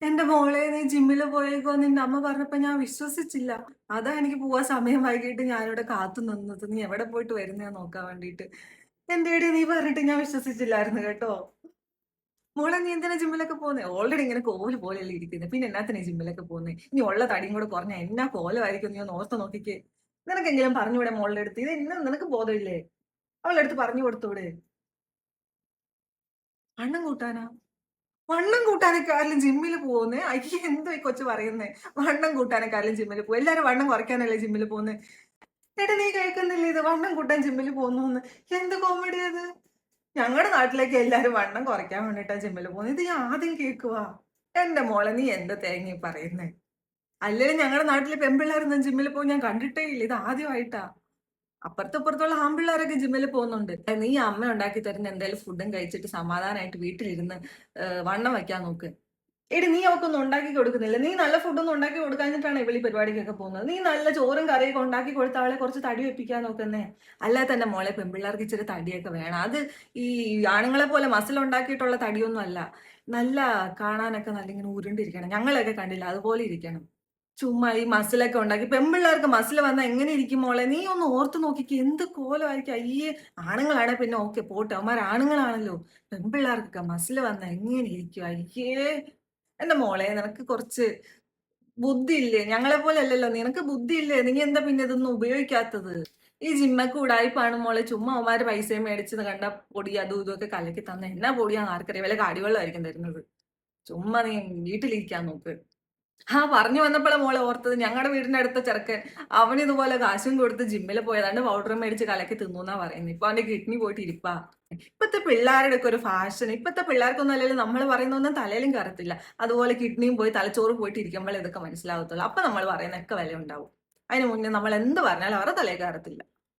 എന്റെ മോളെ നീ ജിമ്മില് പോയേക്കോ നിന്റെ അമ്മ പറഞ്ഞപ്പോ ഞാൻ വിശ്വസിച്ചില്ല. അതാ എനിക്ക് പോവാൻ സമയം വൈകിട്ട് ഞാനിവിടെ കാത്തു നിന്നത്. നീ എവിടെ പോയിട്ട് വരുന്നയാ നോക്കാൻ വേണ്ടിട്ട്. എന്റെടി നീ പറഞ്ഞിട്ട് ഞാൻ വിശ്വസിച്ചില്ലായിരുന്നു കേട്ടോ. മോളെ നീ എന്തിനാ ജിമ്മിലൊക്കെ പോകുന്നേ? ഓൾറെഡി ഇങ്ങനെ കോല് പോലെയല്ലേ ഇരിക്കുന്നത്. പിന്നെ എന്നാത്തിനാ ജിമ്മിലൊക്കെ പോകുന്നേ? ഇനി ഉള്ള തടിയും കൂടെ കുറഞ്ഞാ എന്നാ കോലമായിരിക്കും നീ ഒന്ന് ഓർത്ത് നോക്കിക്കേ. നിനക്കെങ്കിലും പറഞ്ഞൂടെ മോളുടെ അടുത്ത്? ഇത് എന്നാ നിനക്ക് ബോധമില്ലേ? അവളുടെ അടുത്ത് പറഞ്ഞു കൊടുത്തൂടെ? വണ്ണം കൂട്ടാനാ? വണ്ണം കൂട്ടാനൊക്കെ ആരെങ്കിലും ജിമ്മില് പോകുന്നേ? അയ്യേ എന്തോ ഈ കൊച്ച് പറയുന്നേ? വണ്ണം കൂട്ടാനൊക്കെ ആരെങ്കിലും ജിമ്മില് പോകും. എല്ലാരും വണ്ണം കുറയ്ക്കാനല്ലേ ജിമ്മില് പോകുന്നേ? എടാ നീ കേൾക്കുന്നില്ലേ ഇത്? വണ്ണം കൂട്ടാൻ ജിമ്മില് പോകുന്നൂന്ന്. എന്ത് കോമഡിയാ ഇത്? ഞങ്ങടെ നാട്ടിലേക്ക് എല്ലാരും വണ്ണം കുറയ്ക്കാൻ വേണ്ടിട്ടാ ജിമ്മില് പോകുന്നത്. ഇത് ഞാൻ ആദ്യം കേൾക്കുവാ. എന്റെ മോളെ നീ എന്ത് തേങ്ങ ഈ പറയുന്നേ? അല്ലേലും ഞങ്ങടെ നാട്ടില് പെൺപിള്ളേരൊന്നും ജിമ്മില് പോകുന്നത് ഞാൻ കണ്ടിട്ടേ ഇല്ല. ഇത് ആദ്യമായിട്ടാ. അപ്പുറത്തും ഇപ്പുറത്തുള്ള ആൺപിള്ളേരൊക്കെ ജിമ്മില് പോകുന്നുണ്ട്. നീ അമ്മ ഉണ്ടാക്കി തരുന്ന എന്തേലും ഫുഡും കഴിച്ചിട്ട് സമാധാനായിട്ട് വീട്ടിലിരുന്ന് വണ്ണം വെക്കാൻ നോക്ക്. എടി നീ അവക്കൊന്നും ഉണ്ടാക്കി കൊടുക്കുന്നില്ല. നീ നല്ല ഫുഡൊന്നും ഉണ്ടാക്കി കൊടുക്കാഞ്ഞിട്ടാണ് ഇവളീ പരിപാടിക്കൊക്കെ പോകുന്നത്. നീ നല്ല ചോറും കറിയൊക്കെ ഉണ്ടാക്കി കൊടുത്ത് അവളെ കുറച്ച് തടി വെപ്പിക്കാൻ നോക്കുന്നേ. അല്ലാതെ തന്നെ മോളെ പെൺപിള്ളേർക്ക് ഇച്ചിരി തടിയൊക്കെ വേണം. അത് ഈ ആണുങ്ങളെ പോലെ മസിൽ ഉണ്ടാക്കിയിട്ടുള്ള തടിയൊന്നും അല്ല. നല്ല കാണാനൊക്കെ നല്ല ഇങ്ങനെ ഉരുണ്ടിരിക്കണം. ഞങ്ങളെയൊക്കെ കണ്ടില്ലേ അതുപോലെ ഇരിക്കണം. ചുമ്മാ ഈ മസിലൊക്കെ ഉണ്ടാക്കി പെൺപിള്ളേർക്ക് മസിൽ വന്നാ എങ്ങനെ ഇരിക്കും മോളെ? നീ ഒന്ന് ഓർത്ത് നോക്കിക്കേ. എന്ത് കോലമായിരിക്കും. അയ്യേ! ആണുങ്ങളാണെ പിന്നെ ഓക്കെ പോട്ടെ. അവന്മാർ ആണുങ്ങളാണല്ലോ. പെൺപിള്ളേർക്കൊക്കെ മസിൽ വന്നാ എങ്ങനെ ഇരിക്കും? അയ്യേ! എന്റെ മോളെ നിനക്ക് കുറച്ച് ബുദ്ധിയില്ലേ? ഞങ്ങളെ പോലെ അല്ലല്ലോ. നിനക്ക് ബുദ്ധിയില്ലേ? നീ എന്താ പിന്നെ ഇതൊന്നും ഉപയോഗിക്കാത്തത്? ഈ ജിമ്മൊക്കെ ഉടായിപ്പാണ് മോളെ. ചുമ്മാ അവന്മാര് പൈസയും മേടിച്ച് കണ്ട പൊടി അതും ഇതും ഒക്കെ കലക്കി തന്ന എന്നാ പൊടിയാന്ന് ആർക്കറിയാം. വല്ല കാടിവെള്ളമായിരിക്കും തരുന്നത്. ചുമ്മാ നീ വീട്ടിലിരിക്കാൻ നോക്ക്. പറഞ്ഞു വന്നപ്പോഴാ മോളെ ഓർത്തത്. ഞങ്ങടെ വീടിന്റെ അടുത്ത ചെറുക്കൻ അവനിതുപോലെ കാശും കൊടുത്ത് ജിമ്മില് പോയി ഏതാണ്ട് പൗഡറും മേടിച്ച് കലക്കി തിന്നൂന്നാ പറയുന്നത്. ഇപ്പൊ അവന്റെ കിഡ്നി പോയിട്ട് ഇരിപ്പാ. ഇപ്പത്തെ പിള്ളേരുടെ ഒക്കെ ഒരു ഫാഷൻ. ഇപ്പത്തെ പിള്ളേർക്കൊന്നും അല്ലെങ്കിലും നമ്മൾ പറയുന്നൊന്നും തലയിലും കയറത്തില്ല. അതുപോലെ കിഡ്നിയും പോയി തലച്ചോറ് പോയിട്ട് ഇരിക്കുമ്പോഴേ ഇതൊക്കെ മനസ്സിലാവത്തുള്ളൂ. അപ്പൊ നമ്മൾ പറയുന്നൊക്കെ വില ഉണ്ടാവും. അതിന് മുന്നേ നമ്മൾ എന്ത് പറഞ്ഞാലും അവരുടെ തലയിൽ കയറത്തില്ല.